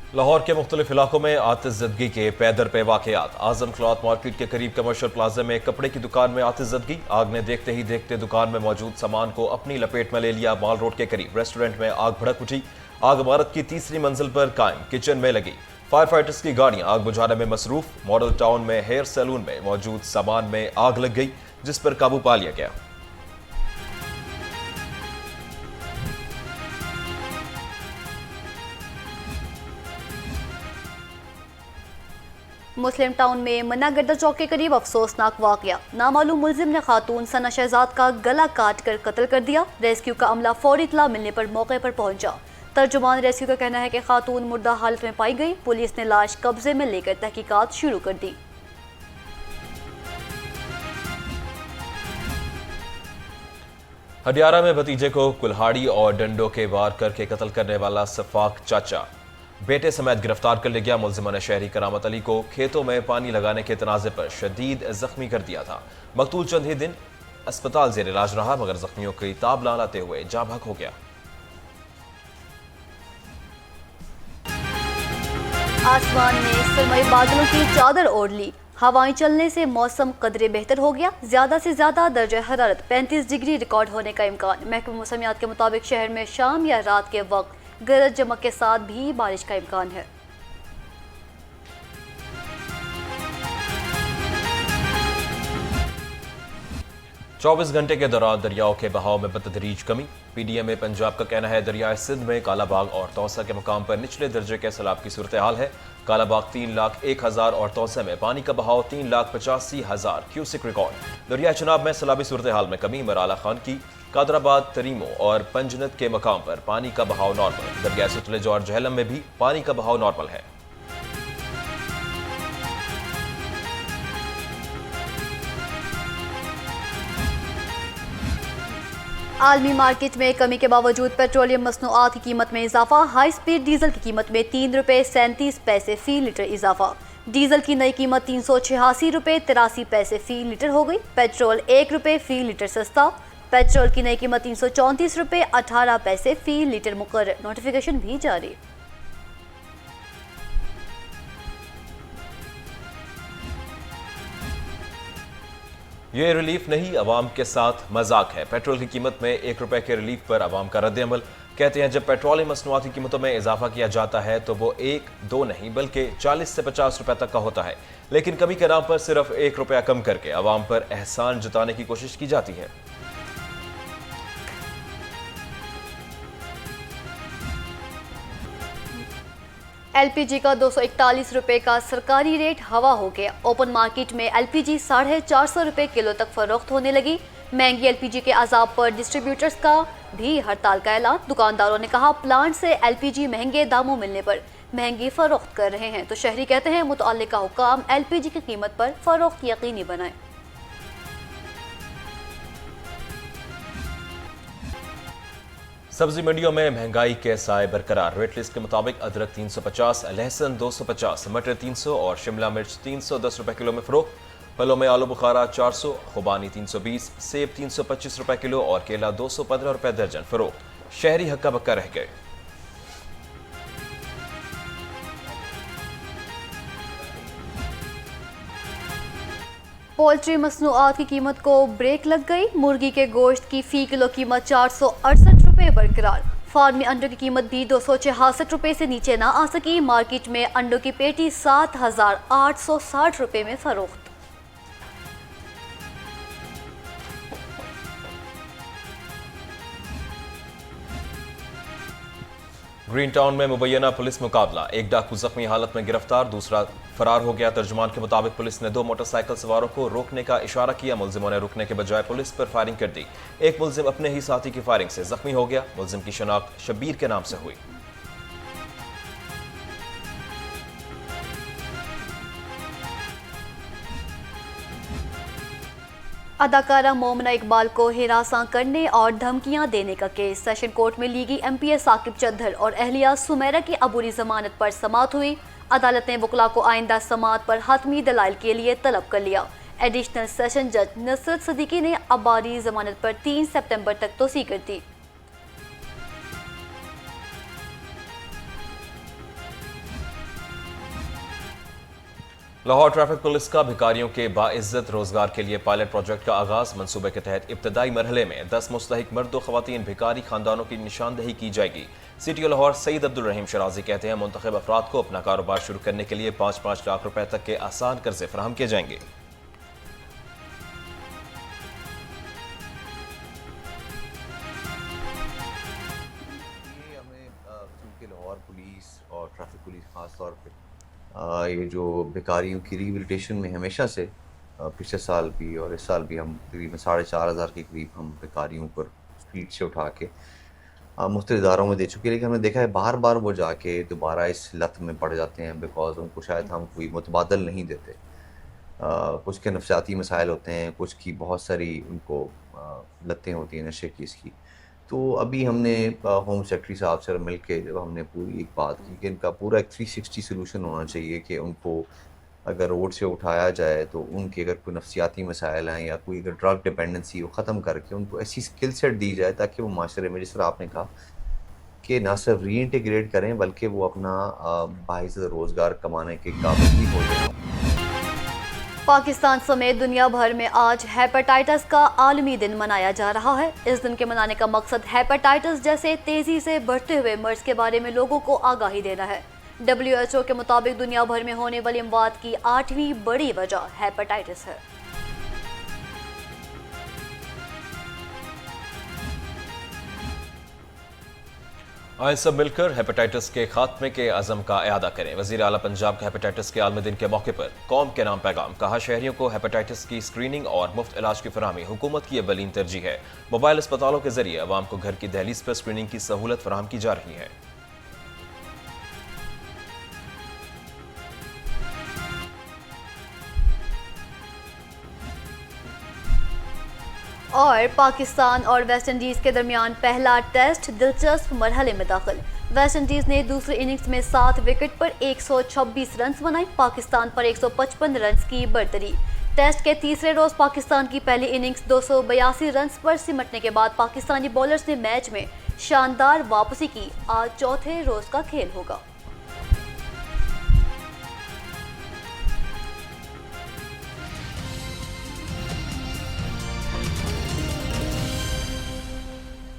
लाहौर के मुख्तलिफ इलाकों में आतिशज़दगी के पैदर पे वाक़यात। आजम क्लॉथ मार्केट के करीब कमर्शियल प्लाजा में कपड़े की दुकान में आतिशज़दगी। आग ने देखते ही देखते दुकान में मौजूद सामान को अपनी लपेट में ले लिया। माल रोड के करीब रेस्टोरेंट में आग भड़क उठी। आग इमारत की तीसरी मंजिल पर कायम किचन में लगी। फायर फाइटर्स की गाड़ियां आग बुझाने में मसरूफ। मॉडल टाउन में हेयर सैलून में मौजूद सामान में आग लग गई, जिस पर काबू पा लिया गया। मुस्लिम टाउन में मन्नागड्डा चौक के करीब अफसोसनाक वाकया। नामालूम मुलजिम ने खातून सना शहजाद का गला काट कर कत्ल कर दिया। रेस्क्यू का अमला फौरी इत्तला मिलने पर मौके पर पहुंचा। तर्जुमान रेस्क्यू का कहना है कि खातून मुर्दा हालत में पाई गई। पुलिस ने लाश कब्जे में लेकर तहकीकात शुरू कर दी। हडियारा में भतीजे को कुल्हाड़ी और डंडों के वार करके कत्ल करने वाला सफाक चाचा बेटे समेत गिरफ्तार कर लिया गया। मुलजिमा ने शहरी करामत अली को खेतों में पानी लगाने के तनाजे पर शदीद जख्मी कर दिया था। मकतूल चंद ही दिन अस्पताल जेर इलाज रहा, मगर जख्मियों की ताब ना लाते हुए जाँ बहक हो गया। आसमान ने सुरमई बादलों की चादर ओढ़ ली। हवाएं चलने से मौसम कदरे बेहतर हो गया। ज्यादा से ज्यादा दर्जा हरारत 35 डिग्री रिकॉर्ड होने का इम्कान। महकमा मौसमियात के मुताबिक शहर में शाम या रात के वक्त गरज चमक के साथ भी बारिश का इम्कान है। चौबीस घंटे के दौरान दरियाओं के बहाव में बतदरीज कमी। पीडीएम पंजाब का कहना है दरियाए सिंध में कालाबाग और तौसा के मुकाम पर निचले दर्जे के सैलाब की सूरत हाल है। कालाबाग 3,01,000 और तौसा में पानी का बहाव 3,85,000 क्यूसिक रिकॉर्ड। दरिया चनाब में सैलाबी सूरत हाल में कमी। मराला खान की कादराबाद, तरीमो और पंजनत के मकाम पर पानी का बहाव नॉर्मल। दरिया सतलुज और जहलम में भी पानी का बहाव नॉर्मल है। आलमी मार्केट में कमी के बावजूद पेट्रोलियम मसनूआत की कीमत में इजाफा। हाई स्पीड डीजल की कीमत में 3 रुपये 37 पैसे फी लीटर इजाफा। डीजल की नई कीमत 386 रुपये 83 पैसे फी लीटर हो गई। पेट्रोल 1 रुपये फी लीटर सस्ता। पेट्रोल की नई कीमत 334 रुपये 18 पैसे फी लीटर मुकर्रर। नोटिफिकेशन भी जारी। ये रिलीफ नहीं, अवाम के साथ मजाक है। पेट्रोल की कीमत में 1 रुपए के रिलीफ पर अवाम का रद्द अमल। कहते हैं जब पेट्रोलियम मसनूआत की कीमतों में इजाफा किया जाता है तो वो 1-2 नहीं बल्कि 40 से 50 रुपए तक का होता है। लेकिन कभी के नाम पर सिर्फ 1 रुपया कम करके अवाम पर एहसान जताने की कोशिश की जाती है। एलपीजी का 241 रुपये का सरकारी रेट हवा हो गया। ओपन मार्केट में एलपीजी 450 रुपये किलो तक फरोख्त होने लगी। महंगी एलपीजी के अजाब पर डिस्ट्रीब्यूटर्स का भी हड़ताल का ऐलान। दुकानदारों ने कहा प्लांट से एलपीजी महंगे दामों मिलने पर महंगी फरोख्त कर रहे हैं, तो शहरी कहते हैं मुतअल्लिका हुकाम एलपीजी की कीमत पर फरोख्त यकीनी बनाएं। सब्जी मंडियों में महंगाई के साए बरकरार। रेट लिस्ट के मुताबिक अदरक 350, लहसुन 250, मटर 300 और शिमला मिर्च 310 रुपए किलो में फरोख्त। फलों में आलू बुखारा 400, खुबानी 320, सेब 325 रुपए किलो और केला 215 रुपए दर्जन फरोख्त। शहरी हक्का बक्का रह गए। पोल्ट्री मसनूआत की कीमत को ब्रेक लग गई। मुर्गी के गोश्त की फी किलो कीमत 468 रुपये बरकरार। फार्मी अंडों की कीमत भी 266 रुपये से नीचे ना आ सकी। मार्केट में अंडों की पेटी 7,860 रुपये में फरोख्त। ग्रीन टाउन में मुबैना पुलिस मुकाबला। एक डाकू जख्मी हालत में गिरफ्तार, दूसरा फरार हो गया। तर्जुमान के मुताबिक पुलिस ने 2 मोटरसाइकिल सवारों को रोकने का इशारा किया। मुलजिमों ने रुकने के बजाय पुलिस पर फायरिंग कर दी। एक मुलजिम अपने ही साथी की फायरिंग से जख्मी हो गया। मुलजिम की शनाख्त शब्बीर के नाम से हुई। अदाकारा मोमना इकबाल को हिरासां करने और धमकियां देने का केस। सेशन कोर्ट में लीगी एमपीए साकिब चद्दर और अहलिया सुमेरा की अबूरी जमानत पर समाअत हुई। अदालत ने वकला को आइंदा समाअत पर हतमी दलाइल के लिए तलब कर लिया। एडिशनल सेशन जज नुसरत सदीकी ने अबारी जमानत पर 3 सितंबर तक तोसी कर दी। लाहौर ट्रैफिक पुलिस का भिखारियों के बाइज्जत रोजगार के लिए पायलट प्रोजेक्ट का आगाज। मंसूबे के तहत इब्तदाई मरहले में 10 मुस्तहिक मर्द व खवातीन भिखारी खानदानों की निशानदही की जाएगी। CTO लाहौर सईद अब्दुल रहीम शराजी कहते हैं, मुंतखब अफराद को अपना कारोबार शुरू करने के लिए 5-5 लाख रुपए तक के आसान कर्जे फराहम किए जाएंगे। चूँकि लाहौर पुलिस और ट्रैफिक पुलिस ख़ास तौर पे ये जो भिखारियों की रिहेबिलिटेशन में हमेशा से पिछले साल भी और इस साल भी हम तकरीबन 4,500 के करीब हम भिखारियों पर स्ट्रीट से उठा के मुख्तलिफ इदारों में दे चुके हैं। लेकिन हमने देखा है बार बार वो जाके दोबारा इस लत में पड़ जाते हैं, बिकॉज उनको शायद हम कोई मुतबादल नहीं देते। कुछ के नफसियाती मसाइल होते हैं, कुछ की बहुत सारी उनको लतें होती हैं नशे की इसकी। तो अभी हमने होम सेक्रेटरी साहब से मिल के जब हमने पूरी एक बात की कि इनका पूरा एक 360 सोल्यूशन होना चाहिए कि उनको अगर रोड से उठाया जाए तो उनके अगर कोई नफसियाती मसाइल हैं या कोई अगर ड्रग डिपेंडेंसी वो ख़त्म करके उनको ऐसी स्किल सेट दी जाए ताकि वो माशरे में, जिस तरह आपने कहा कि ना सिर्फ री इंटीग्रेट करें बल्कि वो अपना बाइज़्ज़त रोज़गार कमाने के काबिल भी हो जाए। पाकिस्तान समेत दुनिया भर में आज हेपेटाइटिस का आलमी दिन मनाया जा रहा है। इस दिन के मनाने का मकसद हेपेटाइटिस जैसे तेजी से बढ़ते हुए मर्ज के बारे में लोगों को आगाही देना है। WHO के मुताबिक दुनिया भर में होने वाली अमवात की 8वीं बड़ी वजह हेपेटाइटिस है। आए सब मिलकर हेपेटाइटिस के खात्मे के अज़म का इआदा करें। वज़ीर आला पंजाब का हेपेटाइटिस के आलमी दिन के मौके पर कौम के नाम पैगाम। कहा, शहरियों को हेपेटाइटिस की स्क्रीनिंग और मुफ्त इलाज की फराहमी हुकूमत की अवलीन तरजीह है। मोबाइल अस्पतालों के जरिए अवाम को घर की दहलीज पर स्क्रीनिंग की सहूलत फराहम की जा रही है। और पाकिस्तान और वेस्ट इंडीज के दरमियान पहला टेस्ट दिलचस्प मरहले में दाखिल। वेस्ट इंडीज ने दूसरी इनिंग्स में 7 विकेट पर 126 रन बनाए, पाकिस्तान पर 155 रन की बढ़तरी। टेस्ट के तीसरे रोज पाकिस्तान की पहली इनिंग्स 282 रन पर सिमटने के बाद पाकिस्तानी बॉलर्स ने मैच में शानदार वापसी की। आज चौथे रोज का खेल होगा।